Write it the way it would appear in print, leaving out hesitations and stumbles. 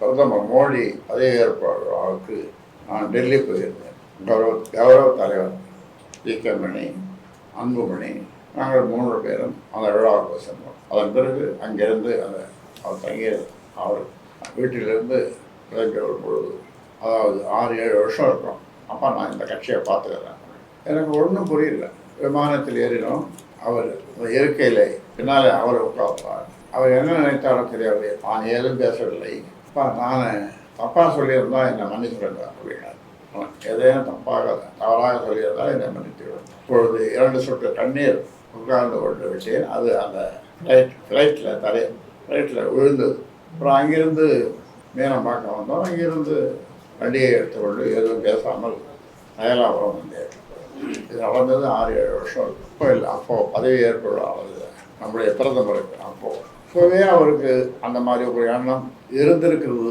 பிரதமர் மோடி பதவியேற்பாளருக்கு நான் டெல்லி போயிருந்தேன். கௌரவ தலைவர் வி.கே. மணி, அன்புமணி, நாங்கள் 3 பேரும் அந்த விழாவுக்கு சென்றோம். அதன் பிறகு அங்கிருந்து அவர் தங்கிய அவர் வீட்டிலிருந்து விலகி பொழுது, அதாவது 6-7 வருஷம் இருக்கும். அப்போ நான் இந்த கட்சியை பார்த்துக்கிறேன். எனக்கு ஒன்றும் புரியல. விமானத்தில் ஏறினோம். அவர் இருக்கையில் பின்னால் அவரை உட்கார்ந்தார். அவர் என்ன நினைத்தாலும் தெரியவில்லை. நான் ஏதும் பேசவில்லை. அப்பா, நான் தப்பாக சொல்லியிருந்தால் என்னை மன்னிச்சுடுங்க அப்படின்னார். எதையும் தவறாக சொல்லியிருந்தால் என்னை மன்னித்துவிடும். இப்பொழுது 2 சொட்டு தண்ணீர் உட்கார்ந்து கொண்டு விட்டேன். அது அந்த ஃப்ளைட்டில் விழுந்தது. அப்புறம் அங்கிருந்து மீனம் பார்க்க வந்தோம். அங்கிருந்து வண்டியை எடுத்துக்கொண்டு எதுவும் பேசாமல் அயலாபுரம் வந்தேன். இது நடந்தது 6-7 வருஷம். இப்போ இல்லை, அப்போது பதவி ஏற்படுவது நம்முடைய பிரதமருக்கு அப்போது. இப்போவே அவருக்கு அந்த மாதிரி ஒரு எண்ணம் இருந்திருக்கிறது.